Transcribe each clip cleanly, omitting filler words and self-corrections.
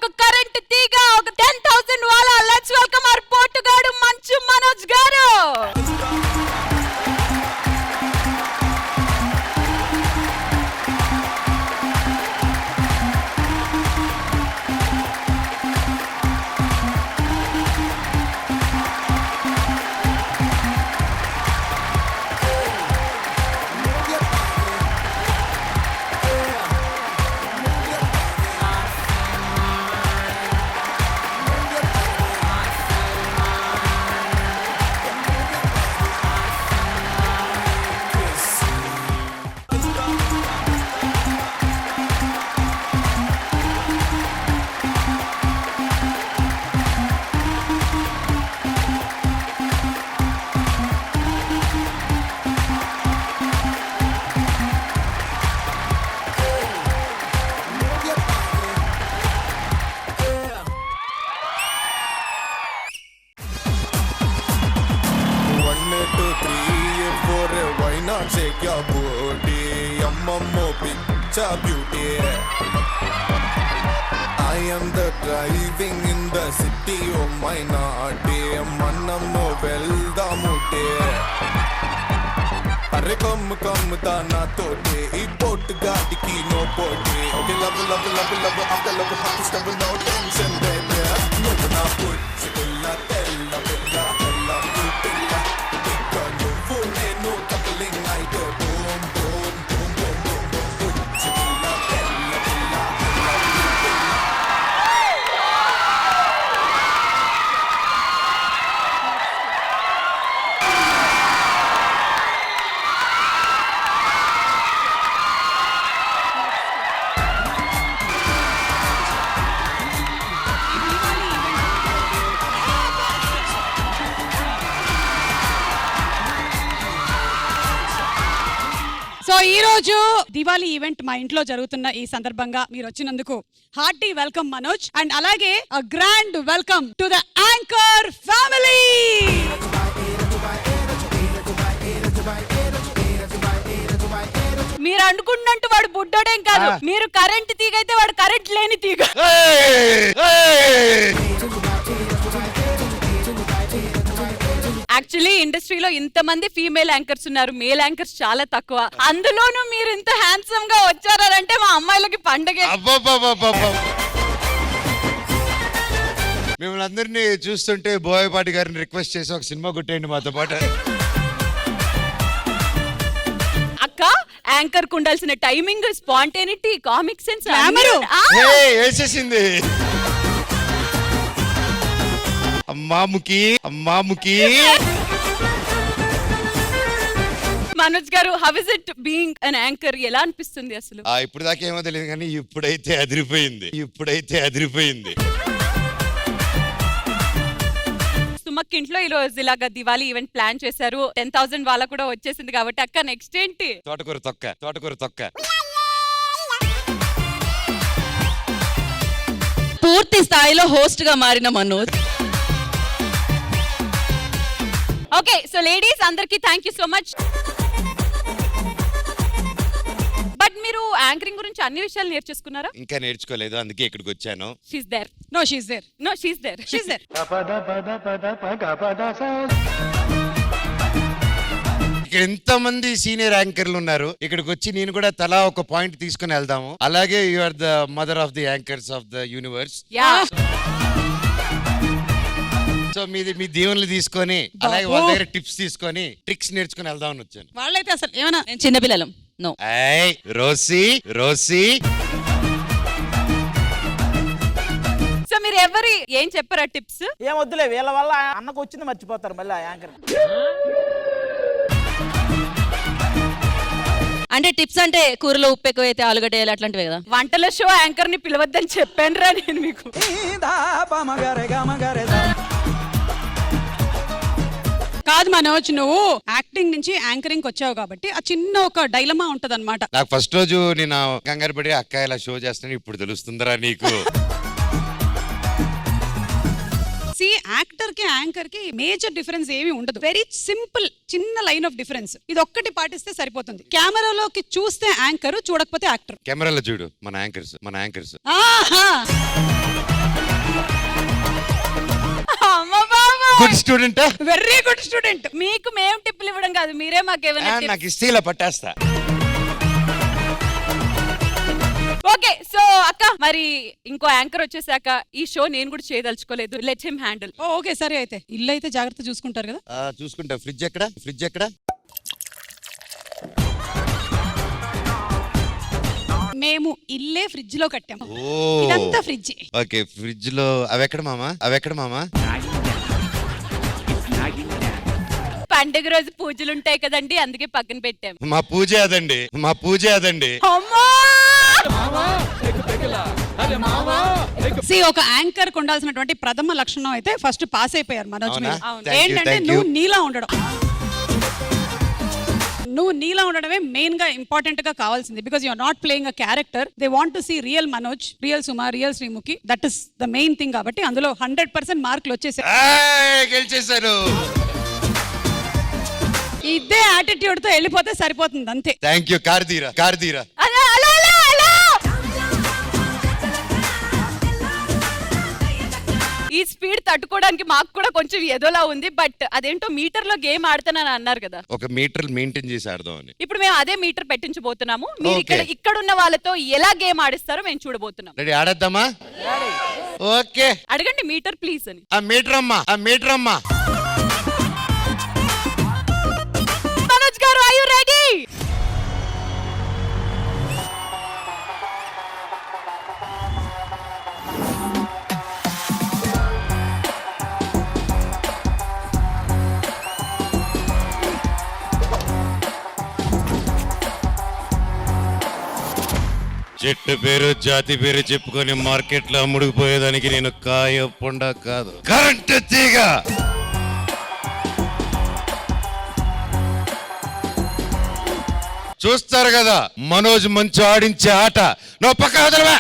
ఒక కరెంట్ తీగ, ఒక 10,000 వాళ్ళ. Let's welcome our పోటుగాడు Manchu Manoj గారు. Shake your booty, yammo picture beauty. I am the driving in the city of my naughty. Manammo velda mute. Arre come da na tote. E boat gaadiki no pote. Okay, love, after love, hot stuff, no tension, baby. No na put, chilla, tella, bella, bella, bella. Because you fool me, no coupling. So ఈ రోజు Diwali event మా ఇంట్లో జరుగుతున్న ఈ సందర్భంగా మీరు వచ్చినందుకు hearty welcome Manoj, and అలాగే a grand welcome to the anchor family. మీరు అనుకున్నట్టు వాడు బుడ్డోడేం కాదు, మీరు కరెంట్ తీగ అయితే వాడు కరెంట్ లేని తీగ. యాక్చువల్లీ ఇండస్ట్రీలో ఇంతమంది ఫీమేల్ యాంకర్స్ ఉన్నారు, మేల్ యాంకర్స్ చాలా తక్కువ. అందులోనూ మీరు ఇంత హ్యాండ్సమ్ గా వచ్చారంటే మా అమ్మాయిలకి పండగే. మిమ్మల్ని అందరినీ చూస్తుంటే బోయపాటి గారిని రిక్వెస్ట్ చేసి ఒక సినిమా కొట్టేయండి మాతో పాటు. అక్క యాంకర్ కు ఉండాల్సిన టైమింగ్, స్పాంటేనిటీ, కామిక్ సెన్స్ వేసేసింది. అమ్మాముకి మనోజ్ గారు, how is it being an anchor? ఎలా అనిపిస్తుంది అసలు? ఇప్పుడు దాకా ఏమో తెలియదు కానీ ఇప్పుడైతే అదిరిపోయింది. సుమక్ ఇంట్లో ఈ రోజు ఇలాగా దివాళీ ఈవెంట్ ప్లాన్ చేశారు. 10,000 వాళ్ళ కూడా వచ్చేసింది కాబట్టి అక్క నెక్స్ట్ ఏంటి? తోటకూర తొక్క. పూర్తి స్థాయిలో హోస్ట్ గా మారిన మనోజ్. ఓకే, సో లేడీస్ అందరికి thank you so much. But మీరు యాంకరింగ్ గురించి అన్ని విషయాలు నేర్చేసుకున్నారా? ఇంకా నేర్చుకోలేదు, అందుకే ఇక్కడికి వచ్చాను. She's there. No she's there. ఇక్కడ ఎంతమంది సీనియర్ యాంకర్లు ఉన్నారు, ఇక్కడికి వచ్చి నేను కూడా తలా ఒక పాయింట్ తీసుకుని వెళ్దాము. అలాగే you are the mother of the anchors of the universe. So మీ దీవెనలు తీసుకొని అలాగే వాళ్ళ దగ్గర టిప్స్ తీసుకొని ట్రిక్స్ నేర్చుకుని వెళ్దామని వచ్చాను. వాళ్ళైతే అసలు ఏమన్నా చిన్నపిల్లలం. నో రోసి సో మీరు ఎవరు ఏం చెప్పారా టిప్స్? ఏం వద్దులే, వీళ్ళ వల్ల అన్నకు వచ్చింది మర్చిపోతారు మళ్ళీ యాంకర్. అంటే టిప్స్ అంటే కూరలో ఉప్పు ఎక్కువ అయితే ఆలుగడ్డ వేయాలి అట్లాంటివే కదా. వంటల షో యాంకర్ ని పిలవద్దని చెప్పాను రా నేను మీకు. కాదు మనోజ్, నువ్వు యాక్టింగ్ నుంచి యాంకరింగ్ వచ్చావు కాబట్టి ఆ చిన్న ఒక డైలమా ఉంటది అనమాట. నాకు ఫస్ట్ రోజు నేను కంగారు పడి అక్క ఇలా షో చేస్తాను, ఇప్పుడు తెలుస్తుందరా నీకు. యాక్టర్ కి యాంకర్ కి మేజర్ డిఫరెన్స్ ఏమీ ఉండదు. వెరీ సింపుల్, చిన్న లైన్ ఆఫ్ డిఫరెన్స్. ఇది ఒక్కటి పాటిస్తే సరిపోతుంది. కెమెరాలోకి చూస్తే యాంకర్, చూడకపోతే యాక్టర్. కెమెరాలో చూడు మన anchors good student. Very good student. మీకు మేము టిప్పులు ఇవ్వడం కాదు, మీరే మాకేమైనా నాకు ఇస్తే ఇలా పట్టేస్తా. ఓకే సో అక్క, మరి ఇంకో యాంకర్ వచ్చేసాక ఈ షో నేను కూడా చేయదలుచుకోలేదు. Let him handle. ఓకే సరే, అయితే ఇల్లు అయితే జాగ్రత్త చూసుకుంటారు కదా. చూసుకుంటా. ఫ్రిడ్జ్ ఎక్కడ? మేము ఇల్లే ఫ్రిడ్జ్ లో కట్టాము. ఓ ఇదంతా ఫ్రిడ్జ్. ఓకే, ఫ్రిడ్జ్ లో అవెక్కడ మామా? పండుగ రోజు పూజలు ఉంటాయి కదండి, అందుకే పక్కన పెట్టాం. మా పూజ అదండి. అమ్మా! ఒక యాంకర్ ఉండాల్సినటువంటి ప్రథమ లక్షణం అయితే ఫస్ట్ పాస్ అయిపోయారు మనోజ్ అవునా? మీరు. Thank you, ఏంటంటే thank నువ్వు you. నీలా ఉండడమే మెయిన్ గా ఇంపార్టెంట్ గా కావాల్సింది. Because you're not playing a character. They want to see real Manoj, real Suma, real Sreemukhi. That is the main thing. కాబట్టి అందులో 100% మార్కులు వచ్చేసాయి. గెలిచేశారు. ఇదే యాటిట్యూడ్ తో వెళ్ళిపోతే సరిపోతుంది అంతే. Thank you. కార్దీరా అలా, అలా, అలా, అలా! ఈ స్పీడ్ తట్టుకోవడానికి మాకు కూడా కొంచెం ఏదోలా ఉంది. బట్ అదేంటో మీటర్ లో గేమ్ ఆడుతానని అన్నారు కదా, ఒక మీటర్ మెయింటైన్ చేసి ఆడదామని. ఇప్పుడు మేము అదే మీటర్ పెట్టించబోతున్నాము. మీరు Okay. ఇక్కడ ఉన్న వాళ్ళతో ఎలా గేమ్ ఆడిస్తారో మేము చూడబోతున్నాం. రెడీ? ఆడేద్దామా? ఓకే. అడగండి మీటర్ ప్లీజ్ అని. ఆ మీటర్ అమ్మా. మనోజ్ గారు, ఆర్ యు రెడీ? చెట్టు పేరు జాతి పేరు చెప్పుకొని మార్కెట్ లో అమ్ముడుకుపోయేదానికి నేను కాయ పొండ కాదు, కరెంటు తీగ. చూస్తారు కదా మనోజ్ మంచి ఆడించే ఆట. నువ్వు పక్క వదలవా?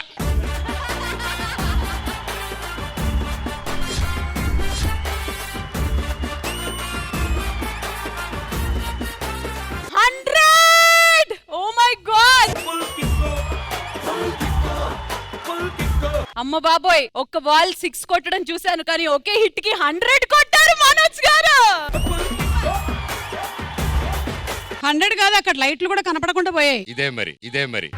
అమ్మ బాబోయ్, ఒక్క బాల్ 6 కొట్టడం చూశాను, కానీ ఒకే హిట్ కి 100 కొట్టారు మనోజ్ గారు. 100 కాదు, అక్కడ లైట్లు కూడా కనపడకుండా పోయాయి. ఇదే మరి.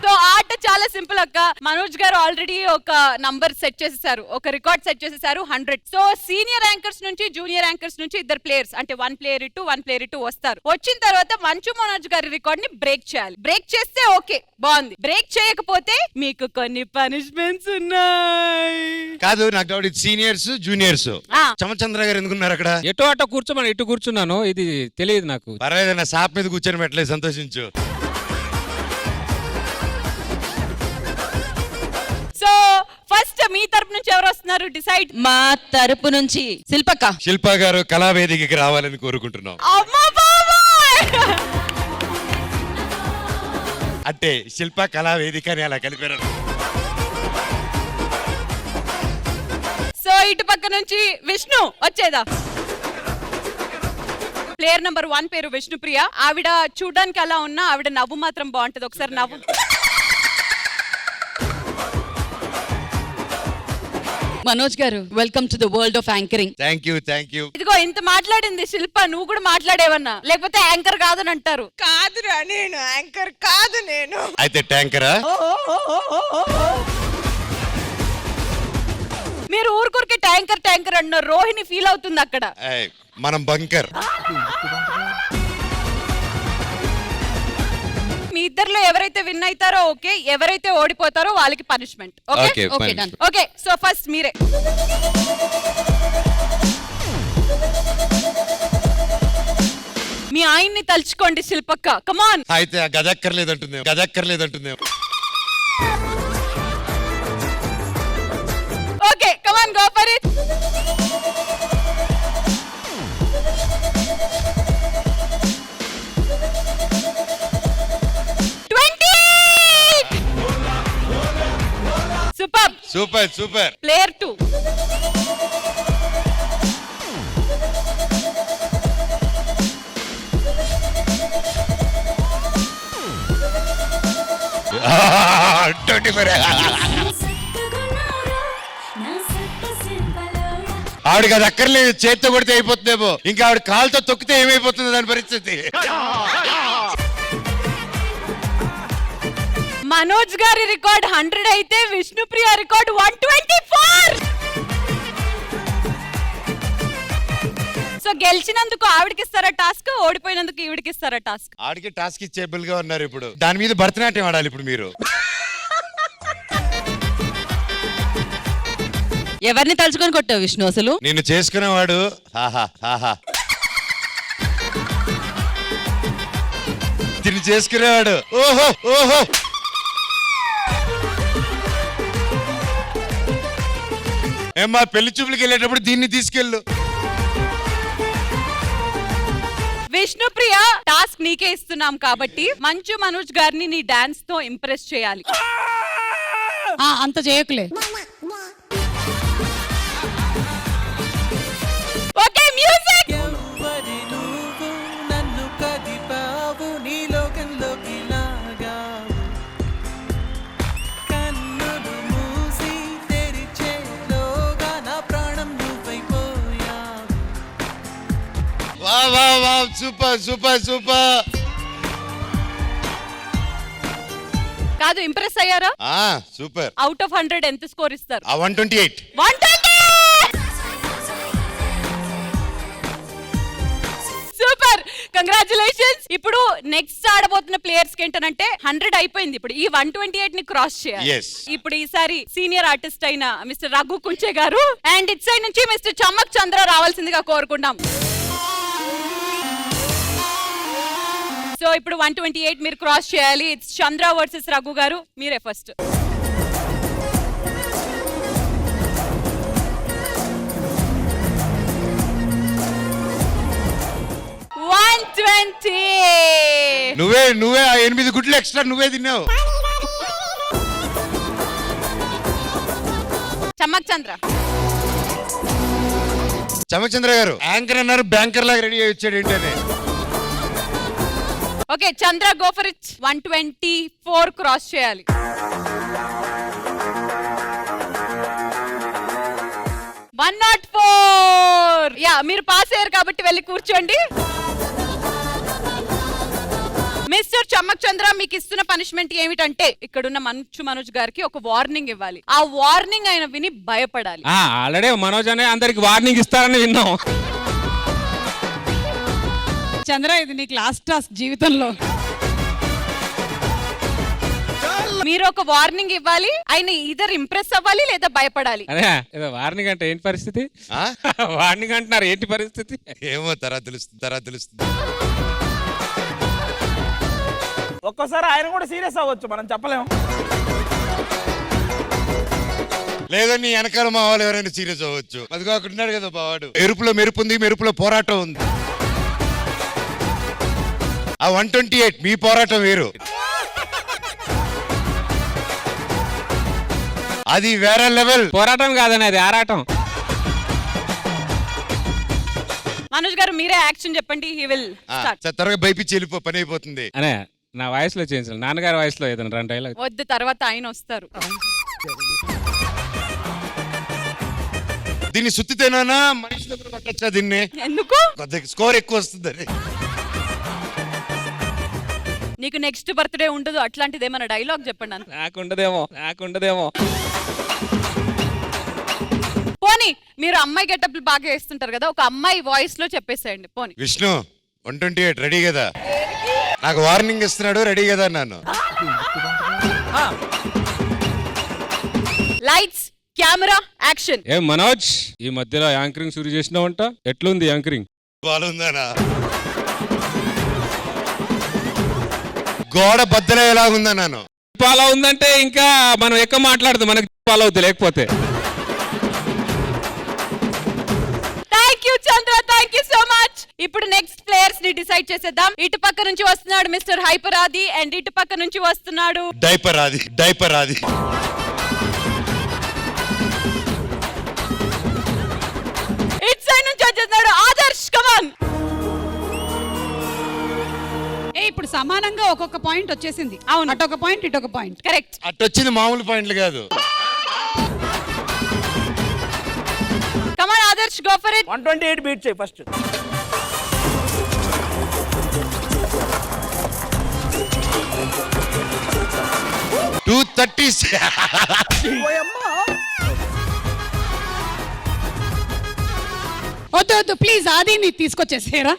సో ఆట చాలా సింపుల్ అక్క. మనోజ్ గారు ఆల్రెడీ ఒక నంబర్ సెట్ చేసేసారు, ఒక రికార్డ్ సెట్ చేసేసారు 100. సో సీనియర్ యాంకర్స్ నుంచి జూనియర్ యాంకర్స్ నుంచి 2 ప్లేయర్స్, అంటే 1 ప్లేయర్ ఇటు 1 ప్లేయర్ ఇటు వస్తారు. వచ్చిన తర్వాత మంచు మనోజ్ గారి రికార్డ్ ని బ్రేక్ చేయాలి. బ్రేక్ చేస్తే ఓకే, బాగుంది. బ్రేక్ చేయకపోతే మీకు కొన్ని పనిష్మెంట్స్ ఉన్నాయి. కాదు, నాకు డౌట్. ఇది సీనియర్స్ జూనియర్స్. చమచంద్ర గారు ఎందుకున్నారు అక్కడ? ఎటు అట కూర్చోమని ఇటు కూర్చున్నాను, ఇది తెలియదు నాకు. పర్వాలేదు, నా సాప్ మీద కూర్చొని పెట్టలేదు, సంతోషించు. సో ఫస్ట్ మీ తరపు నుంచి ఎవరు వస్తున్నారు డిసైడ్. మా తరపు నుంచి శిల్ప గారు కళావేదికకి రావాలని కోరుకుంటున్నాం. అమ్మా బాబాయ్! అంటే శిల్ప కళావేదిక అని అలా కలిపారు. సో ఇటు పక్క నుంచి విష్ణు వచ్చేదా. ప్లేయర్ నంబర్ 1 పేరు విష్ణుప్రియ. ఆవిడ చూడడానికి అలా ఉన్నా ఆవిడ నవ్వు మాత్రం బాగుంటది. ఒకసారి నవ్వు. మనోజ్ గారు, welcome to the world of anchoring. Thank you. ఇదిగో ఇంత మాట్లాడింది శిల్ప, నువ్వు కూడా మాట్లాడేవన్నా, లేకపోతే యాంకర్ కాదని అంటారు. కాదురా, నేను యాంకర్ కాదు. నేను అయితే ట్యాంకరా? మీరు ఊరుకూరికి ట్యాంకర్ అన్నారు. రోహిణి ఫీల్ అవుతుంది అక్కడ. మనం బంకర్. మీ ఇద్దరిలో ఎవరైతే విన్ అవుతారో ఓకే, ఎవరైతే ఓడిపోతారో వాళ్ళకి punishment. Okay, okay fine. Done. Okay, so first మీరే. మీ ఆయన్ని తలుచుకోండి శిల్పక్క, కమాన్. అయితే గదక్కర్లేదంటుంది. Okay, come on, go for it. Super. Super super. Player 2. ఆవిడకి అది అక్కర్లేదు, చేత్తో కొడితే అయిపోతుందేమో, ఇంకా ఆవిడ కాలుతో తొక్కితే ఏమైపోతుంది దాని పరిస్థితి. మనోజ్ గారి రికార్డ్ 100 అయితే విష్ణుప్రియ రికార్డ్ 124. సో గెలిచినందుకు ఆవిడకి ఇస్తారా టాస్క్, ఓడిపోయినందుకు ఈవిడికి ఇస్తారా టాస్క్? ఆడికి టాస్క్ ఇచ్చేబుల్ గా ఉన్నారు ఇప్పుడు. దాని మీద భరతనాట్యం ఆడాలి ఇప్పుడు మీరు. ఎవరిని తలుచుకొని కొట్టావు విష్ణు అసలు? నిన్ను చేసుకునేవాడు ఆహా ఆహా, దీన్ని చేసుకునేవాడు ఓహో ఓహో. ఏమ్మా పెళ్లి చూపులకి వెళ్ళేటప్పుడు దీన్ని తీసుకెళ్ళు. విష్ణుప్రియ, టాస్క్ నీకే ఇస్తున్నాం కాబట్టి మంచు మనోజ్ గారిని నీ డాన్స్ తో ఇంప్రెస్ చేయాలి. అంత చేయకులే. Okay, music. వా వా వా, సూపర్ సూపర్ సూపర్. కాదు, ఇంప్రెస్ అయ్యారా? సూపర్. అవుట్ ఆఫ్ 100 ఎంత స్కోర్ ఇస్తారు? 128. 120. Super, congratulations. ఇప్పుడు నెక్స్ట్ ఆడబోతున్న ప్లేయర్స్ కి ఏంటంటే 100 అయిపోయింది, ఇప్పుడు ఈ 128 ని క్రాస్ చేయాలి. Yes. ఇప్పుడు ఈసారి సీనియర్ ఆర్టిస్ట్ అయిన మిస్టర్ రఘు కుంచే గారు అండ్ ఇట్ సైడ్ నుంచి మిస్టర్ చమ్మక్ చంద్ర రావాల్సిందిగా కోరుకుంటాం. సో ఇప్పుడు 128 మీరు క్రాస్ చేయాలి. ఇట్స్ చంద్ర వర్సెస్ రఘు గారు, మీరే ఫస్ట్. 120. నువ్వే ఆ 8 గుడ్లు ఎక్స్ట్రా నువ్వే తిన్నావు. చమ్మక్ చంద్ర. చమచంద్ర గారు యాంకర్ అన్నారు, బ్యాంకర్ లాగా రెడీ అయ్యి వచ్చాడు ఏంటనే. Okay, Chandra go for it. 124 cross చేయాలి. 104. యా, మీరు పాస్ అయ్యారు కాబట్టి వెళ్ళి కూర్చోండి. మిస్టర్ చమ్మక్ చంద్ర, మీకు ఇస్తున్న పనిష్మెంట్ ఏమిటంటే ఇక్కడున్న మంచు మనోజ్ గారికి ఒక వార్నింగ్ ఇవ్వాలి. ఆ వార్నింగ్ ఆయన విని భయపడాలి. ఆల్రెడీ మనోజ్ అనే అందరికి వార్నింగ్ ఇస్తారని విన్నాం. చంద్ర, ఇది నీకు లాస్ట్ టాస్క్ జీవితంలో. మీరు ఒక వార్నింగ్ ఇవ్వాలి, ఆయన ఇద్దరు ఇంప్రెస్ అవ్వాలి లేదా భయపడాలి. అదే ఏదో వార్నింగ్ అంటే ఏంటి పరిస్థితి? వార్నింగ్ అంటున్నారు, ఏంటి పరిస్థితి? ఏమో తర్వాత తెలుస్తుంది. ఒక్కోసారి ఆయన కూడా సీరియస్ అవ్వచ్చు, మనం చెప్పలేము. లేదా నీ వెనకాల మా వాళ్ళు ఎవరైనా సీరియస్ అవ్వచ్చు. అది కాకుండా కదా బావాడు. ఎరుపులో మెరుపు ఉంది, మెరుపులో పోరాటం ఉంది. ఆ 128 మీ పోరాటం వేరు, అది వేరే లెవెల్. పోరాటం కాదని అది ఆరాటం. మనోజ్ గారు మీరే యాక్షన్ చెప్పండి. He will start. త్వరగా భయపించి వెళ్ళిపో, పని అయిపోతుంది. అనే నా వాయిస్ లో చేయించాలి, నాన్నగారి వాయిస్ లో ఏదైనా 2 డైలాగ్. వద్దు, తర్వాత ఆయన వస్తారు. దీన్ని సుత్తితేనా మనిషి కొట్టచ్చా దీన్ని? ఎందుకు? కొద్దిగా స్కోర్ ఎక్కువ వస్తుంది. నీకు నెక్స్ట్ బర్త్డే ఉండదు, అట్లాంటిది ఏమైనా డైలాగ్ చెప్పండి. అంత నాకుండదేమో. పోనీ, మీరు అమ్మాయి గెటప్ బాగా వేస్తుంటారు కదా, ఒక అమ్మాయి వాయిస్ లో చెప్పేసేయండి. పోనీ. విష్ణు 128 రెడీ కదా? నాకు వార్నింగ్ ఇస్తున్నాడు, రెడీ కదా అన్నాను. Lights, camera, action. ఏం మనోజ్, ఈ మధ్యలో యాంకరింగ్ షురూ చేసినావంట, ఎట్లుంది యాంకరింగ్? బాగుందానా? గోడ బద్దలయ్యేలాగుందా? నాను అలా ఉందంటే ఇంకా మనం ఎక్కువ మాట్లాడుతాం, మనకి ఫాలో అవుతుంది. లేకపోతే thank you Chandra, thank you so much. ఇప్పుడు నెక్స్ట్ ప్లేయర్స్ ని డిసైడ్ చేసేద్దాం. ఇటు పక్క నుంచి వస్తున్నాడు మిస్టర్ హైపర్ ఆది అండ్ ఇటు పక్క నుంచి వస్తున్నాడు డైపర్ ఆది. సమానంగా ఒక్కొక్క పాయింట్ వచ్చేసింది. అవును. అటొక పాయింట్ ఇటొక పాయింట్. కరెక్ట్. అట్టొచ్చింది మామూలు పాయింట్లు కాదు. Come on Adarsh, go for it. 128 beat చేయి ఫస్ట్. వద్దు వద్దు ప్లీజ్, అది నీ తీసుకొచ్చేసేరా.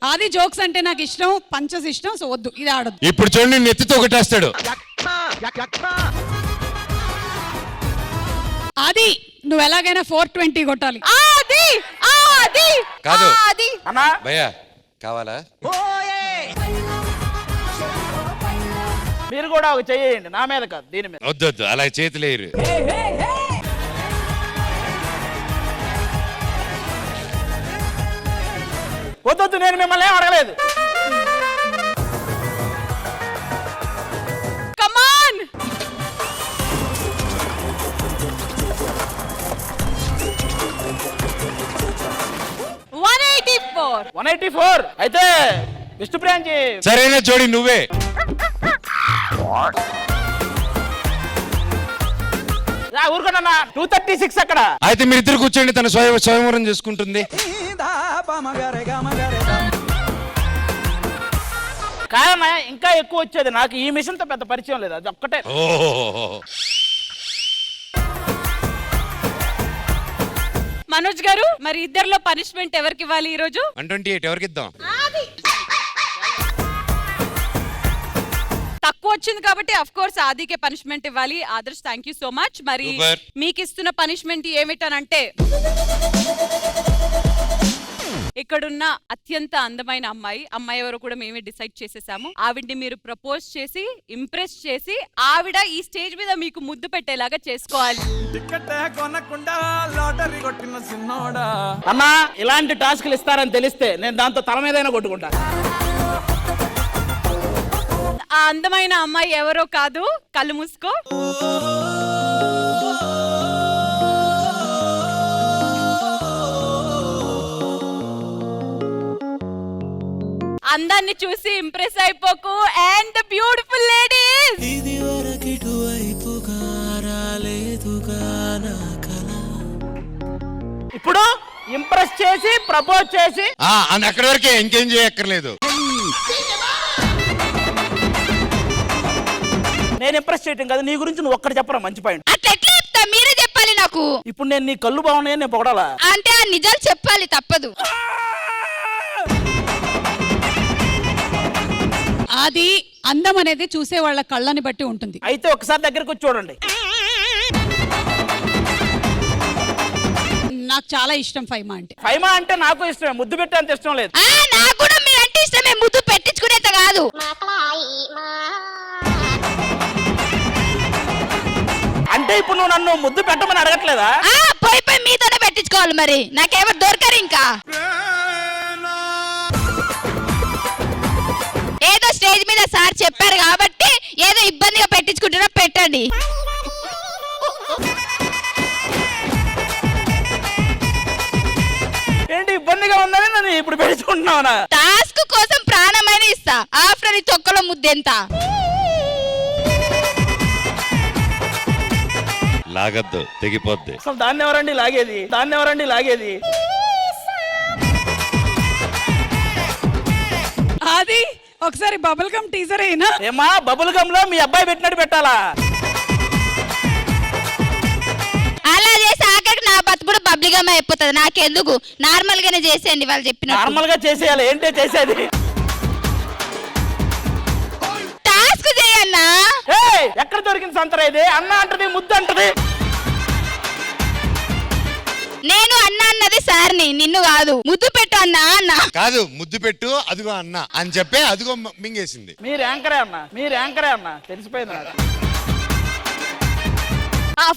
ఆది జోక్స్ అంటే నాకు ఇష్టం, పంచస్ ఇష్టం, సో వద్దు ఇది ఆడద్దు. ఇప్పుడు చూడండి నెత్తితో ఒకటేస్తాడు. ఆది నువ్వు ఎలాగైనా 420 కొట్టాలి. ఆది ఆది కాదు. ఆది అన్నా భయ్యా కావాలా? మీరు కూడా ఒక చెయ్యండి, నా మీద కాదు దీని మీద. వద్దొద్దు అలా చేతులేరు. వద్దొద్దు, నేను మిమ్మల్ని ఏం అడగలేదు. కమాన్. 184 అయితే విష్ణుప్రియాంకి సరైన జోడి నువ్వే. ఊరుకోనన్నా. 236 అక్కడ. అయితే మీరు ఇద్దరు కూర్చోండి, తన స్వయంవరం చేసుకుంటుంది. కాదన్నా ఇంకా ఎక్కువ వచ్చేది. నాకు ఈ మిషన్ తో పెద్ద పరిచయం లేదు, అది ఒక్కటే. ఓహో. మనోజ్ గారు, మరి ఇద్దరిలో పనిష్మెంట్ ఎవరికి ఇవ్వాలి ఈ రోజు? 128 ఎవరికి ఇద్దాం? తక్కువ వచ్చింది కాబట్టి అఫ్ కోర్స్ ఆదికే పనిష్మెంట్ ఇవ్వాలి. Adarsh thank you so much. మరి Super. మీకు ఇస్తున్న పనిష్మెంట్ ఏమిటనంటే, ఇక్కడున్న అత్యంత అందమైన అమ్మాయి ఎవరో కూడా మేమే డిసైడ్ చేసేసాము. ఆవిడ్ని మీరు ప్రపోజ్ చేసి ఇంప్రెస్ చేసి ఆవిడ ఈ స్టేజ్ మీద మీకు ముద్దు పెట్టేలాగా చేసుకోవాలి. అన్నా ఇలాంటి టాస్క్లు ఇస్తారని తెలిస్తే నేను దాంతో తల మీదైనా కొట్టుకుంటా. ఆ అందమైన అమ్మాయి ఎవరో కాదు, కళ్ళు మూసుకో. అందాన్ని చూసి ఇంప్రెస్ అయిపోకు. అండ్ ద బ్యూటిఫుల్ లేడీస్, ఇప్పుడు ఇంప్రెస్ చేసి ప్రపోజ్ చేసి అని అక్కడి వరకే, ఇంకేం చేయక్కర్లేదు. నేను ఇంప్రెస్ చేయటం కాదు, నీ గురించి నువ్వు ఒక్కటి చెప్పరా మంచి పాయింట్. అట్లా ఎట్లా చెప్తా, మీరే చెప్పాలి నాకు. ఇప్పుడు నేను నీ కళ్ళు బాగున్నాయని నేను పొగడాలా? అంటే ఆ నిజాలు చెప్పాలి, తప్పదు. అది అందం అనేది చూసే వాళ్ళ కళ్ళని బట్టి ఉంటుంది. అయితే ఒకసారి దగ్గరకు వచ్చి చూడండి. నాకు చాలా ఇష్టం ఫైమా అంటే. ఫైమా అంటే నాకు ఇష్టమే, ముద్దు పెట్టే అంత ఇష్టం లేదు. నాకు కూడా మీరంటే ఇష్టమే, ముద్దు పెట్టించుకునేంత కాదు. అంటే ఇప్పుడు నువ్వు నన్ను ముద్దు పెట్టమని అడగట్లేదా? పోయి పోయి మీతోనే పెట్టించుకోవాలి. మరి నాకెవరు దొరకరు ఇంకా. ఏదో స్టేజ్ మీద సార్ చెప్పారు కాబట్టి ఏదో ఇబ్బందిగా పెట్టించుకుంటున్నా, పెట్టండి. ఏంటి ఇబ్బందిగా ఉందని నన్ను ఇప్పుడు పెట్టుకుంటున్నావునా? టాస్క్ కోసం ప్రాణమైన ఇస్తా. ఆఫ్టర్ ఈ తొక్కలో ముద్దెంత. లాగద్దు, తెగిపోద్ది. అసలు దాన్ని ఎవరండి లాగేది? దాన్ని ఎవరండి లాగేది? అది ఒకసారి బబుల్ గమ్ టీజర్ అయినా. ఏమా బబుల్ గమ్ లో మీ అబ్బాయి పెట్టినట్టు పెట్టాలా? అలా చేసి ఆఖరికి నా బతుకు కూడా పబ్లిక్ అయిపోతుంది. నాకెందుకు, నార్మల్ గానే చేసేయండి వాళ్ళు చెప్పిన. నార్మల్ గా చేసేయాలి. ఏంటో చేసేది? టాస్క్ చేయన్నా. ఎక్కడ దొరికింది సంతరా ఇది? అన్న అంటది, ముద్దు అంటది. నేను అన్న అన్నది సార్ని, నిన్ను కాదు. ముద్దు పెట్టు అన్నా అన్న కాదు, ముద్దు పెట్టు అదిగో అన్న అని చెప్పే అదిగో మింగేసింది. మీరు యాంకరే అన్న, మీరు యాంకరే అన్న, తెలిసిపోయింది నాకు.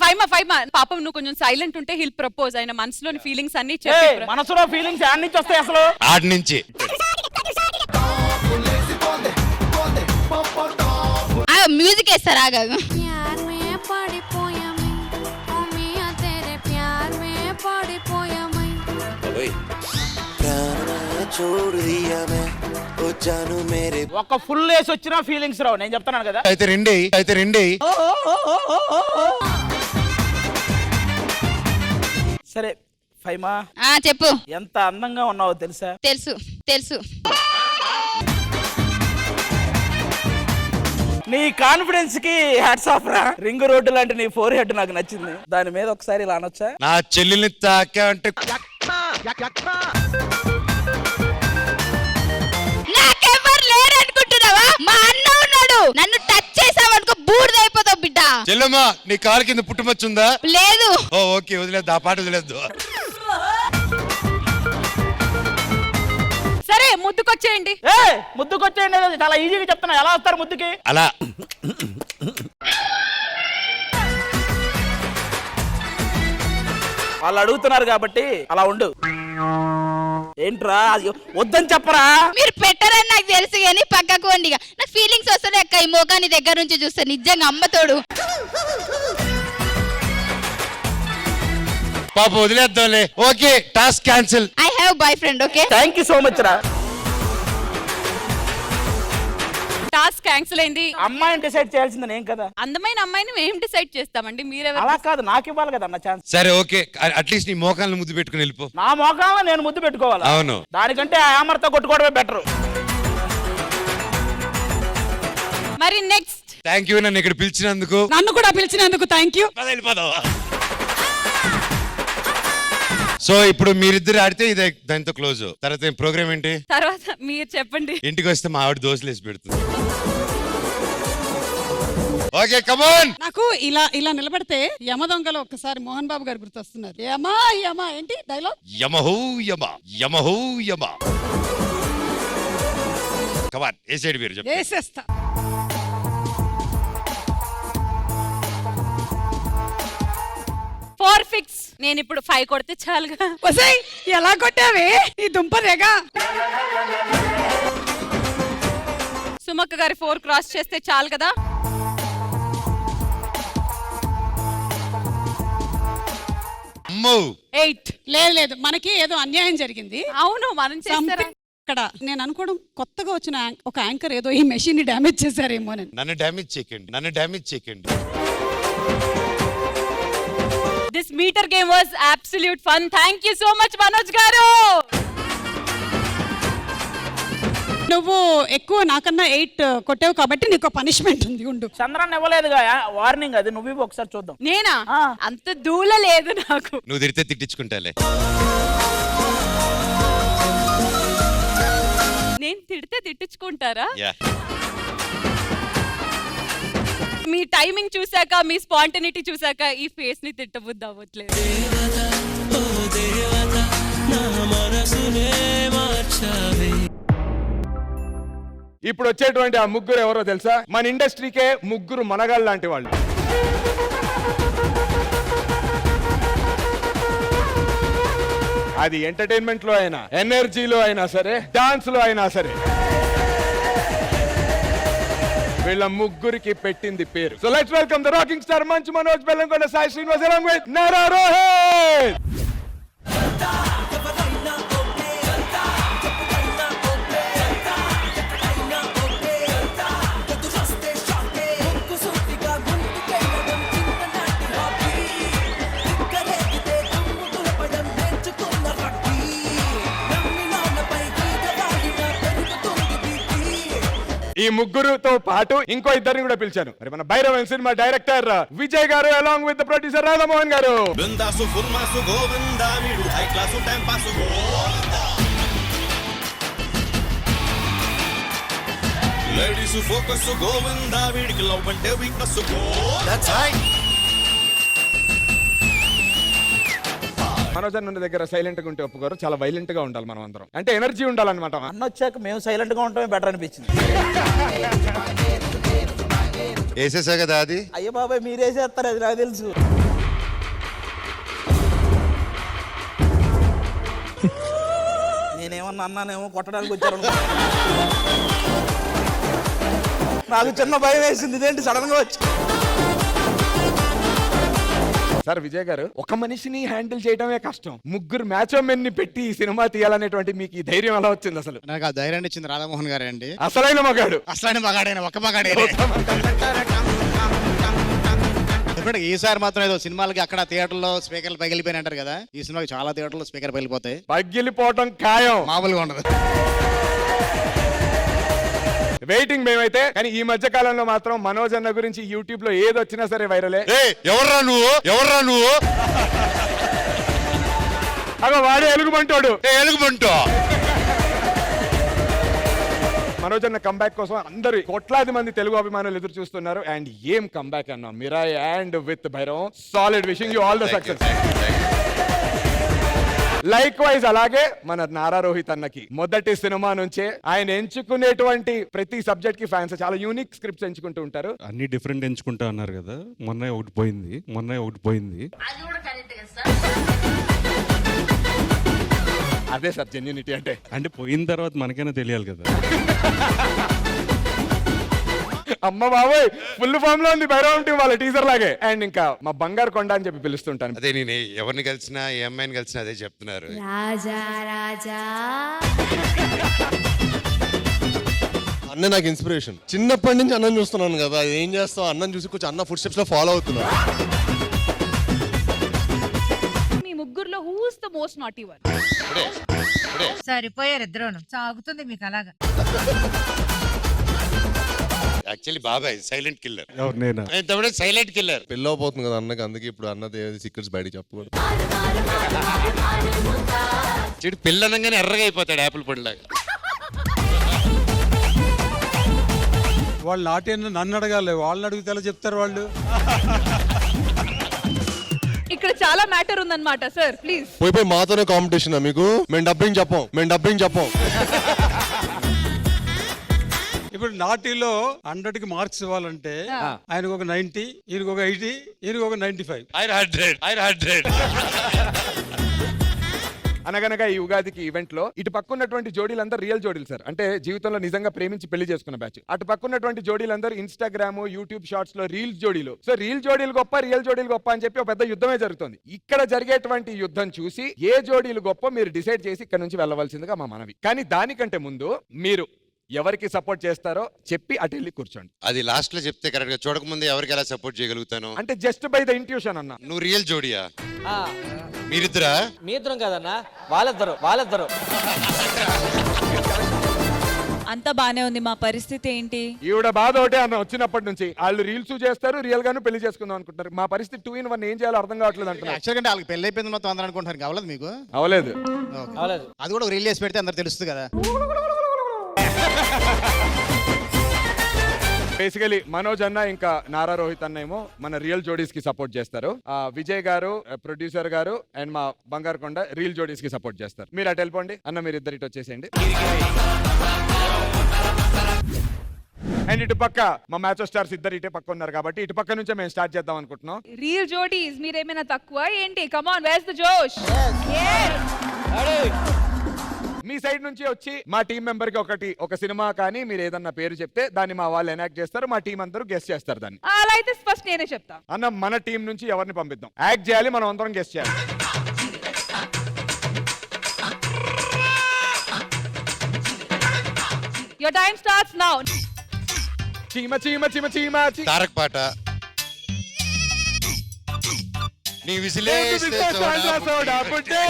ఫైమా పాపం నువ్వు కొంచెం సైలెంట్ ఉంటే హిల్ ప్రపోజ్. ఆయన మనసులోని ఫీలింగ్స్ అన్ని చెప్పి. మనసులో ఫీలింగ్స్ యాడ్ నుంచి వస్తాయి అసలు? ఆడి నుంచి. మ్యూజిక్ వేస్తారు ఆగా. छोड़ दिया मैं ओ जानू मेरे ఒక ఫుల్ వేసి వచ్చినా ఫీలింగ్స్ రావు, నేను చెప్తున్నాను కదా. అయితే రెండే సరే ఫైమా, చెప్పు. ఎంత అందంగా ఉన్నావో తెలుసా? తెలుసు. నీ కాన్ఫిడెన్స్ కి హ్యాట్స్ ఆఫ్ రా. రింగ్ రోడ్డు లాంటి నీ ఫోర్ హెడ్ నాకు నచ్చింది. దాని మీద ఒకసారి ఇలా అనొచ్చా? నా చెల్లెల్ని తాకా అంటే నాకెవ్వరు లేరనుకుంటున్నావా? మా అన్న ఉన్నాడు. నన్ను టచ్ చేసావనుకో బూడిదైపోతావు బిడ్డ. చెల్లెమ్మా నీ కాలు కింద పుట్టుమచ్చుందా? లేదు. ఓకే వదిలేదు, ఆ పాట వదిలేదు. సరే ముద్దుకొచ్చేయండి. ముద్దుకొచ్చేయండి, చాలా ఈజీగా చెప్తున్నా. ఎలా వస్తారు ముద్దుకి? అలా వాళ్ళు అడుగుతున్నారు కాబట్టి అలా ఉండు. ఏంట్రా వద్దని చెప్పరా? మీరు పెట్టరని నాకు తెలుసు కానీ పక్కకు వండి. నాకు ఫీలింగ్స్ వస్తాయి అక్క, ఈ మోకాన్ని దగ్గర నుంచి చూస్తే నిజంగా అమ్మతోడు. పాప వదిలేద్దాంలే. Okay task cancel. I have boyfriend. Okay thank you so much రా. టాస్క్ క్యాన్సిల్ అయింది. అమ్మాయిని డిసైడ్ చేయాల్సింది నేను కదా. అందమైన అమ్మాయిని మేము డిసైడ్ చేస్తామండి, మీరెవరు? అలా కాదు, నాకు ఇవ్వాలి కదా అన్న ఛాన్స్. సరే ఓకే, అట్లీస్ట్ నీ మోకాలను ముద్దు పెట్టుకుని వెళ్ళిపో. నా మోకాలను నేను ముద్దు పెట్టుకోవాలి. అవును. దానికంటే ఆమర్తో కొట్టుకోవడమే బెటర్. మరి నెక్స్ట్. థ్యాంక్ యూ నన్ను ఇక్కడ పిలిచినందుకు. నన్ను కూడా పిలిచినందుకు థ్యాంక్ యూ. సో ఇప్పుడు మీరిద్దరు ఆడితే ఇదే దాంతో క్లోజ్. తర్వాత ప్రోగ్రామ్ ఏంటి? తర్వాత మీరు చెప్పండి. ఇంటికి వస్తే మా ఆవిడ దోశలు వేసి పెడుతుంది. Okay come on. నాకు ఇలా నిలబడితే యమ దొంగలో ఒక్కసారి మోహన్ బాబు గారు గుర్తొస్తున్నారు. యమా ఏంటి డైలాగ్? యమహూ యమ. కమాన్ వేసేయండి మీరు. చెప్పండి. వేసేస్తా. Four fix. నేను ఇప్పుడు 5 కొడితే చాలుగా. ఒసేయ్ ఎలా కొట్టావే ఈ దుంపదేగా? సుమక్క గారి 4 క్రాస్ చేస్తే చాలు కదా. అమ్మో 8. లేదు మనకి ఏదో అన్యాయం జరిగింది. అవును, మనం చేస్తారా? ఇక్కడ నేను అనుకోవడం కొత్తగా వచ్చిన ఒక యాంకర్ ఏదో ఈ మెషిన్ ని డ్యామేజ్ చేశారేమో. నన్ను డ్యామేజ్ చేయకండి. This metre game was absolute fun. Thank you so much Manoj garu. నువ్వు ఎక్కువ నాకన్నా 8 కొట్టావు కాబట్టి నీకు పనిష్మెంట్ ఉంది. ఉండు. చంద్రాన్ని ఇవ్వలేదుగా వార్నింగ్, అది నువ్వు ఒకసారి చూద్దాం. నేనా? అంత దూల లేదు నాకు. నువ్వు తిడితే తిట్టించుకుంటాలే. నేను తిడితే తిట్టించుకుంటారా? యా. మీ టైమింగ్ చూసాక, మీ స్పాంటనిటీ చూసాక ఈ ఫేస్ ని తిట్టబుద్ధి అవ్వట్లేదు. ఇప్పుడు వచ్చేటువంటి ఆ ముగ్గురు ఎవరో తెలుసా? మన ఇండస్ట్రీకే ముగ్గురు మనగాళ్ళు లాంటి వాళ్ళు. అది ఎంటర్టైన్మెంట్ లో అయినా, ఎనర్జీలో అయినా సరే, డాన్స్ లో అయినా సరే, వీళ్ళ ముగ్గురికి పెట్టింది పేరు. So let's welcome the rocking star Manchu Manoj, Bellamkonda Sai Srinivas along with Nara Rohit. ఈ ముగ్గురుతో పాటు ఇంకో ఇద్దరిని కూడా పిలిచాను. మరి మన Bhairavan cinema director Vijay garu along with the producer Radhamohan garu. Ladies focus Govinda, వీడికి లవ్ అంటే వీక్నెస్. That's right. మనోజ్ అన్న దగ్గర సైలెంట్ గా ఉంటే ఒప్పుకోరు, చాలా వైలెంట్ గా ఉండాలి మనం అందరం. అంటే ఎనర్జీ ఉండాలన్నమాట. అన్న వచ్చాక మేము సైలెంట్ గా ఉండటమే బెటర్ అనిపించింది. వేసేసా కదా అది. అయ్యో బాబాయ్ మీరేసేస్తారు, అది నాకు తెలుసు. నేనేమన్నా అన్నానేమో కొట్టడానికి వచ్చారు. నాకు చిన్న భయం వేసింది, ఇదేంటి సడన్ గా వచ్చి. సార్ విజయ్ గారు, ఒక మనిషిని హ్యాండిల్ చేయడమే కష్టం, ముగ్గురు మ్యాచ్ మెన్ ని పెట్టి ఈ సినిమా తీయాలనేటువంటి మీకు ఈ ధైర్యం ఎలా వచ్చింది అసలు? నాకు ఆ ధైర్యాన్ని ఇచ్చింది రాధామోహన్ గారే అండి. అసలైన మగాడు. అసలైన మగాడైన ఒక మగాడే. ఎందుకంటే ఈసారి మాత్రం ఏదో సినిమాలకి అక్కడ థియేటర్లో స్పీకర్లు పగిలిపోయి అంటారు కదా, ఈ సినిమాకి చాలా థియేటర్లో స్పీకర్ పగిలిపోతాయి. పగిలిపోవటం ఖాయం, మామూలుగా ఉండదు. వెయిటింగ్ మేమైతే. కానీ ఈ మధ్య కాలంలో మాత్రం మనోజ్ అన్న గురించి యూట్యూబ్ లో ఏది వచ్చినా సరే వైరలే. ఎవర్రా నువ్వు అగో వాడే ఎలుగుబంటోడు. ఎలుగుబంటో. మనోజ్ అన్న కంబ్యాక్ కోసం అందరు కోట్లాది మంది తెలుగు అభిమానులు ఎదురు చూస్తున్నారు. అండ్ ఏం కంబ్యాక్ అన్న, Mirai and with Bhairav. Solid, wishing you all the success. Like wise అలాగే మన నారా రోహిత్ అన్నకి మొదటి సినిమా నుంచే ఆయన ఎంచుకునేటువంటి ప్రతి సబ్జెక్ట్ కి ఫ్యాన్స్ చాలా యూనిక్ స్క్రిప్ట్స్ ఎంచుకుంటూ ఉంటారు. అన్ని డిఫరెంట్ ఎంచుకుంటా అన్నారు కదా, మొన్న ఒకటి పోయింది. అదే సార్ జెన్యూనిటీ అంటే పోయిన తర్వాత మనకైనా తెలియాలి కదా. అమ్మ బాబోయ్, ఫుల్ ఫామ్ లో ఉంది భైరవం టీం వాళ్ళ టీజర్ లాగే. అండ్ ఇంకా మా బంగారు కొండ అని చెప్పి పిలుస్తుంటాను. అదే నేను ఎవరిని కలిసినా ఏ అమ్మాయిని కలిసినా అదే చెప్తున్నారు. అన్న నాకు ఇన్స్పిరేషన్. చిన్నప్పటి నుంచి అన్నం చూస్తున్నాను కదా, ఏం చేస్తావు అన్నం చూసి కొంచెం అన్న ఫుడ్ స్టెప్స్ లో ఫాలో అవుతున్నాను. మీ ముగ్గురులో who is the most naughty one? సరిపోయారు ఇద్దరును, సాగుతుంది మీకు అలాగా. యాక్చువల్లీ బాబాయ్ సైలెంట్ కిల్లర్. ఎవరు నేనా? Silent killer. పెళ్ళవపోతుంది కదా అన్నకి, అందుకే ఇప్పుడు అన్నది సీక్రెట్స్ బయటకి చెప్పకూడదు. చెడు పిల్లనంగానే ఎర్రగా అయిపోతాడు యాపిల్ పండులాగా. వాళ్ళు నాటి నన్ను అడగాలి, వాళ్ళని అడిగితే ఎలా చెప్తారు వాళ్ళు? ఇక్కడ చాలా మ్యాటర్ ఉందన్నమాట సార్, ప్లీజ్. పోయి మాతోనే కాంపిటీషన్ మీకు? మేము డబ్బింగ్ చెప్పం. ఇప్పుడు నాటిలో 100కి మార్క్స్ ఇవ్వాలంటే ఆయనకు ఒక 90, ఈయనకు ఒక 80, ఈయనకు ఒక 95. ఆయన 100. అనగనగా ఈ ఉగాదికి ఈవెంట్ లో ఇటు పక్కున్నటువంటి జోడీలందరూ రియల్ జోడీలు సార్. అంటే జీవితంలో నిజంగా ప్రేమించి పెళ్లి చేసుకున్న బ్యాచ్. అటు పక్కున్నటువంటి జోడీలందరూ ఇన్స్టాగ్రామ్, యూట్యూబ్ షార్ట్స్ లో రీల్స్ జోడీలు. సో రీల్ జోడీలు గొప్ప, రియల్ జోడీలు గొప్ప అని చెప్పి ఒక పెద్ద యుద్ధమే జరుగుతుంది. ఇక్కడ జరిగేటువంటి యుద్ధం చూసి ఏ జోడీలు గొప్ప మీరు డిసైడ్ చేసి ఇక్కడ నుంచి వెళ్ళవలసిందిగా మా మనవి. కానీ దానికంటే ముందు మీరు ఎవరికి సపోర్ట్ చేస్తారో చెప్పి అటు వెళ్ళి కూర్చోండి. అది లాస్ట్ లో చెప్తే కరెక్ట్ గా, చూడకముందే ఎవరికి ఎలా సపోర్ట్ చేయగలుగుతాను అంటే జస్ట్ బై ద ఇంట్యూషన్ అన్న. నువ్వు రియల్ జోడియా? మీరిద్దరా? మీ ఇద్దరం కదన్నా, వాళ్ళిద్దరు. అంత బానే ఉంది, మా పరిస్థితి ఏంటి? ఈవిడ బాధ ఒకటే అన్న, వచ్చినప్పటి నుంచి వాళ్ళు రీల్స్ చేస్తారు, రియల్ గాను పెళ్లి చేసుకుందాం అనుకుంటారు. మా పరిస్థితి 2 in 1 ఏం చేయాలో అర్థం కావట్లేదు అంటున్నారు. యాక్చువల్గా వాళ్ళకి పెళ్లి అయిపోయింది మొత్తం అందరూ అనుకుంటారు. కావలేదు మీకు? అవలేదు. అది కూడా రిలీజ్ చేసి పెడితే అందరు తెలుస్తుంది కదా. బేసికలీ మనోజ్ అన్న ఇంకా నారా రోహిత్ అన్న ఏమో మన రియల్ జోడీస్ కి సపోర్ట్ చేస్తారు. విజయ్ గారు ప్రొడ్యూసర్ గారు అండ్ మా బంగారు కొండ రియల్ జోడీస్ కి సపోర్ట్ చేస్తారు. మీరు అటు వెళ్ళిపోండి అన్న, మీరు ఇద్దరు ఇటు వచ్చేసేయండి. అండ్ ఇటు పక్క మా మ్యాచ్ స్టార్స్ ఇద్దరు ఇటే పక్క ఉన్నారు కాబట్టి ఇటు పక్క నుంచే మేము స్టార్ట్ చేద్దాం అనుకుంటున్నాం. రియల్ జోడీస్ మీరేమైనా తక్కువ ఏంటి? కమ్ ఆన్, వేర్స్ ద జోష్? మీ సైడ్ నుంచి వచ్చి మా టీం మెంబర్ కి ఒక సినిమా కానీ మీరు ఏదన్నా పేరు చెప్తే దాన్ని మా వాళ్ళు ఎనాక్ట్ చేస్తారు, మా టీం అందరూ గెస్ట్ చేస్తారు దాన్ని. అలా అయితే ఫస్ట్ నేనే చెప్తా అన్న. మన టీం నుంచి ఎవరిని పంపిద్దాం? యాక్ట్ చేయాలి, మనం అందరం గెస్ట్ చేయాలి. Your time starts now. చీమ తారక్ పాట. నీ విసిలే సోడా పుట్టే.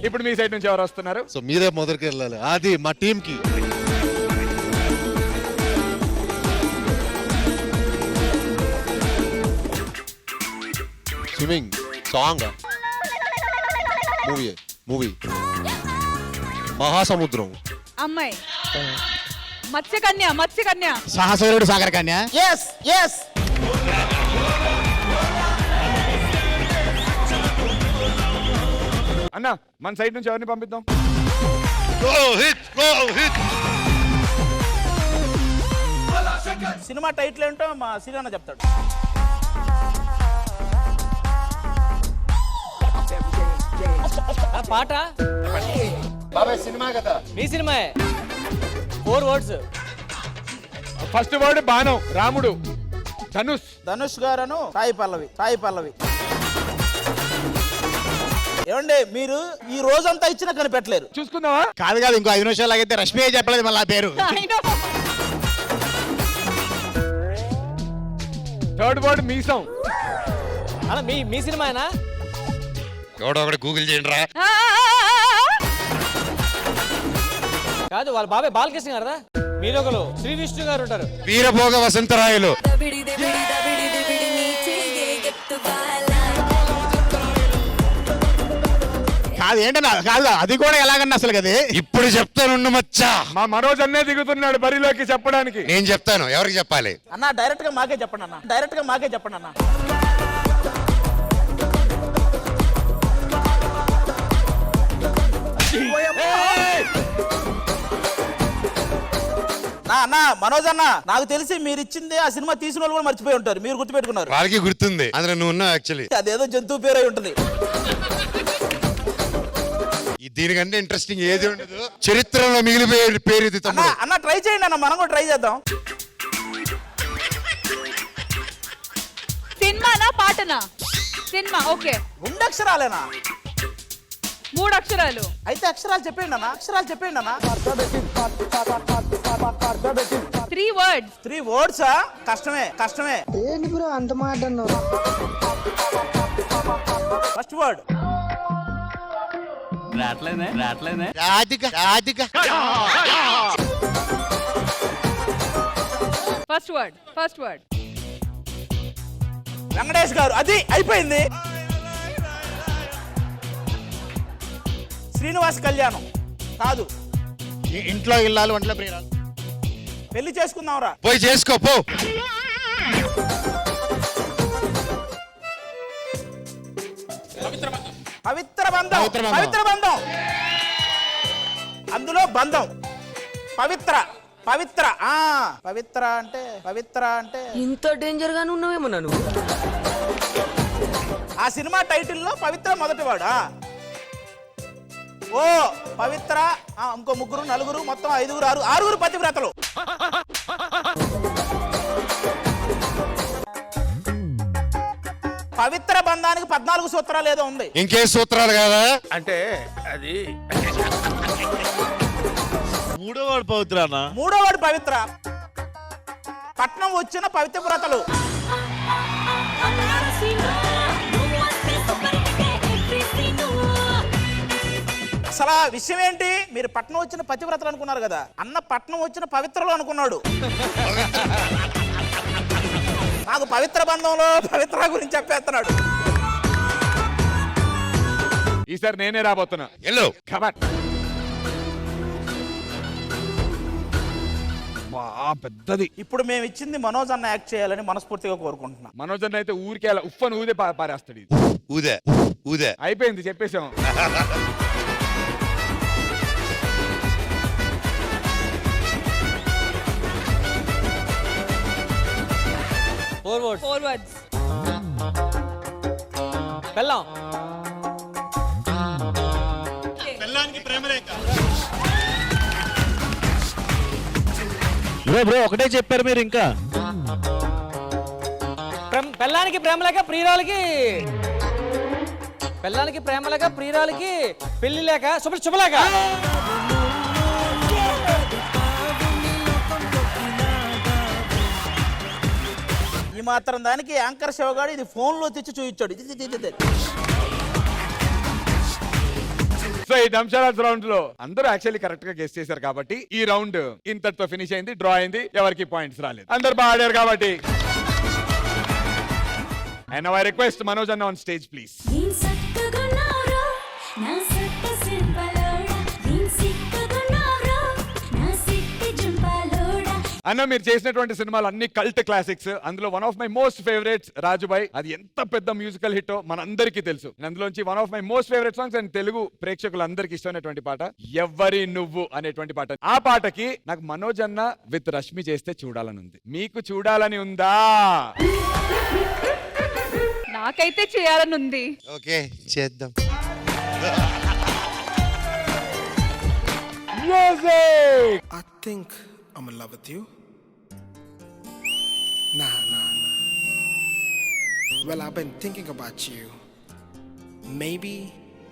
ఇప్పుడు మీ సైడ్ నుంచి ఎవరు వస్తున్నారు? సో మీరే మొదటికి వెళ్ళాలి, అది మా టీం కి. స్విమ్మింగ్ సాంగ్, మూవీ మహాసముద్రం. అమ్మాయి మత్స్యకన్య. సాహసవరుడు సాగర కన్య. అన్న మన సైడ్ నుంచి ఎవరిని పంపిద్దాం? సినిమా టైటిల్ ఏంటో మా సినిమా చెప్తాడు. పాట బాబాయ్ సినిమా కదా, మీ సినిమా 4 వర్డ్స్. ఫస్ట్ వర్డ్ బాణం, రాముడు. ధనుష్ గారను సాయి పల్లవి. ఏమండి మీరు ఈ రోజంతా ఇచ్చినా కనిపెట్టలేరు. చూసుకుందామా? కాదు ఇంకో 5 నిమిషాలు ఆగితే రష్మి చెప్పలేదు మళ్ళీ ఆ పేరు. థర్డ్ వర్డ్ మీసం. అలా మీ సినిమానా? ఎవడో ఒకటి గూగుల్ చేయండి రా. కాదు వాళ్ళ బాబాయ్ బాలకృష్ణ గారు. మీరు ఒకరు శ్రీ విష్ణు గారు ఉంటారు. వీరభోగ వసంతరాయలు. కాదు ఏంటన్నా, కాదు అది కూడా ఎలాగన్నా అసలు కదే. ఇప్పుడు చెప్తాను మచ్చా. మా మనోజ్ అన్నే దిగుతున్నాడు బరిలోకి చెప్పడానికి. నేను చెప్తాను, ఎవరికి చెప్పాలి? అన్న డైరెక్ట్ గా మాకే చెప్పండి అన్న. అన్న మనోజ్ అన్న, నాకు తెలిసి మీరు ఇచ్చింది ఆ సినిమా తీసిన వాళ్ళు కూడా మర్చిపోయి ఉంటారు. మీరు గుర్తుపెట్టుకున్నారు. వాళ్ళకి గుర్తుంది, అందులో నువ్వు ఉన్నావు యాక్చువల్లీ. అదేదో జంతువు పేరు అయి ఉంటుంది. దీనికంటే ఇంట్రెస్టింగ్ ఏది ఉండదు. చరిత్రలో మిగిలిపోయే పేరు ఇది. అన్న ట్రై చేయండి అన్న, మనం కూడా ట్రై చేద్దాం. సినిమానా పాటనా? సినిమా. ఓకే. 2 అక్షరాలేనా? 3 అక్షరాలు. అయితే అక్షరాలు చెప్పండి అన్న. 3 words. 3 words. కష్టమే. ఏంటి బ్రో అంత మాట అన్నావు? First word Radhika. First word Venkatesh గారు. అది అయిపోయింది. శ్రీనివాస్ కళ్యాణం కాదు. ఇంట్లో ఇల్లాలు వంటల ప్రియురాలు. పెళ్లి చేసుకుందాంరా. పోయి చేసుకో పో. పవిత్ర బంధం. అందులో బంధం. పవిత్ర అంటే ఇంత డేంజర్ గానే ఉన్నావేమో నన్ను. ఆ సినిమా టైటిల్లో పవిత్ర మొదటివాడా? ఓ పవిత్ర. ఇంకో 3 4 మొత్తం 5 6 పతివ్రతలు. పవిత్ర బంధానికి 14 సూత్రాలు ఏదో ఉంది. ఇంకే సూత్రాలు కదా అంటే అది మూడో వాడు పవిత్ర. పట్నం వచ్చిన పవిత్రవ్రతలు. అసలు ఆ విషయం ఏంటి? మీరు పట్నం వచ్చిన పతివ్రతలు అనుకున్నారు కదా, అన్న పట్నం వచ్చిన పవిత్రలు అనుకున్నాడు. నాకు పవిత్ర బంధంలో పవిత్ర గురించి చెప్పేస్తున్నాడు. ఈసారి నేనే రాబోతున్నా. ఎల్లో కమాన్. పెద్దది. ఇప్పుడు మేము ఇచ్చింది మనోజ్ అన్న యాక్ట్ చేయాలని మనస్ఫూర్తిగా కోరుకుంటున్నాం. మనోజ్ అన్న అయితే ఊరికే అలా ఉఫ్ఫను ఊదే పారేస్తాడు. ఊదే అయిపోయింది, చెప్పేసాం. Four words. పెళ్ళానికి ప్రేమలేక. బ్రో ఒకటే చెప్పారు మీరు ఇంకా. పెళ్ళానికి ప్రేమలేక ప్రియురాలకి పెళ్లి లేక శుభలేక. ఈ మాత్రం దానికి యాంకర్ శివగాడు ఇది ఫోన్ లో తెచ్చి చూపించాడు. సో ఈ డంషరాజ్ రౌండ్ లో అందరూ యాక్చువల్లీ కరెక్ట్ గా గెస్ చేశారు కాబట్టి ఈ రౌండ్ ఇంతటితో ఫినిష్ అయింది. డ్రా అయింది. ఎవరికి పాయింట్స్ రాలేదు. అందరు బాగా ఆడారు కాబట్టి. And now I request Manoj Anna on stage, please. అన్న మీరు చేసినటువంటి సినిమాలు అన్ని కల్ట్ క్లాసిక్స్. అందులో one of my most favourites Rajubhai. అది ఎంత పెద్ద మ్యూజికల్ హిట్ మనందరికీ తెలుసు. అందులోంచి one of my most favourite songs and Telugu ప్రేక్షకులందరికీ ఇష్టమైనటువంటి పాట ఎవ్వరి నువ్వు అనేటువంటి పాట. ఆ పాటకి నాకు మనోజ్ అన్న విత్ రష్మి చేస్తే చూడాలని ఉంది. మీకు చూడాలని ఉందా? నాకైతే చేయాలని ఉంది. ఓకే చేద్దాం. Music! I think I'm in love with you. Nah. Well, I've been thinking about you. Maybe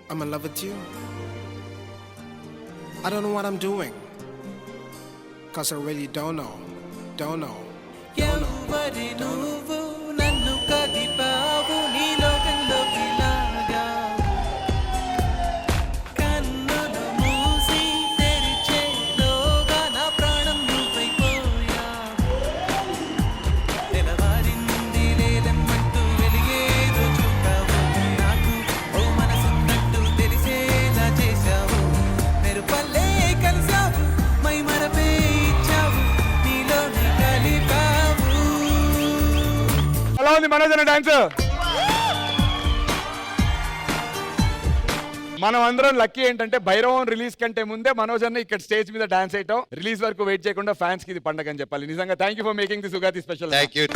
I'm in love with you. I don't know what I'm doing. Cause I really don't know. ఎలా ఉంది మనోజ్ అన్న dance? మనం అందరం lucky ఏంటంటే Bhairavam release కంటే ముందే మనోజ్ అన్న ఇక్కడ స్టేజ్ మీద డాన్స్ చేయటం, రిలీజ్ వరకు వెయిట్ చేయకుండా ఫ్యాన్స్ కి ఇది పండగ అని చెప్పాలి. నిజంగా thank you for making this Ugadi special. Thank you.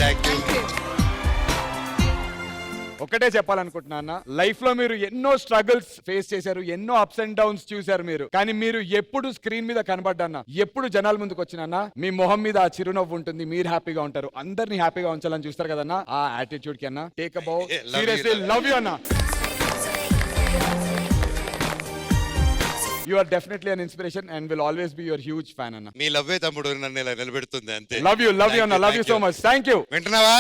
ఒకటే చెప్పాలనుకుంటున్నా అన్న, లైఫ్ లో మీరు ఎన్నో స్ట్రగుల్స్ ఫేస్ చేశారు, ఎన్నో అప్స్ అండ్ డౌన్స్ చూశారు మీరు. కానీ మీరు ఎప్పుడు స్క్రీన్ మీద కనబడ్డా, ఎప్పుడు జనాల ముందుకు వచ్చినా మీ మొహం మీద ఆ చిరునవ్వు ఉంటుంది, మీరు హ్యాపీగా ఉంటారు, అందరినీ హ్యాపీగా ఉంచాలని చూస్తారు కదన్నా. ఆ యాటిట్యూడ్ కి అన్న take a bow. Seriously love you అన్న. You are definitely an inspiration and will always be your huge fan అన్న. మీ లవ్వే తమ్ముడు నన్ను ఇలా నిలబెడుతుంది అంతే. Love you అన్న. Love you so much. Thank you. వింటున్నావా?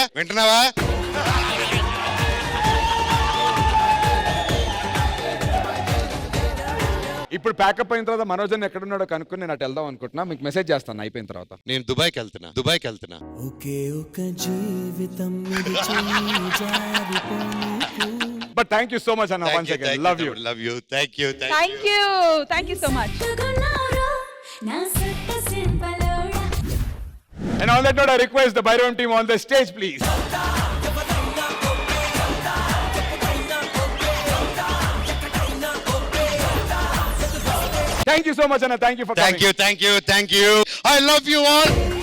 ఇప్పుడు ప్యాకప్ అయిన తర్వాత మనోజ్ అన్న ఎక్కడున్నాడో కనుక్కొని నేను అటు వెళ్దాం అనుకుంటున్నా. మీకు మెసేజ్ చేస్తాను అయిపోయిన తర్వాత. నేను దుబాయ్కి వెళ్తున్నా. ఒకే ఒక జీవితం But thank you so much, Anna. Once again, love you. Thank you. Thank you so much. And on that note, I request the Bhairavam team on the stage, please. Thank you so much, Anna. Thank you for coming. Thank you. I love you all.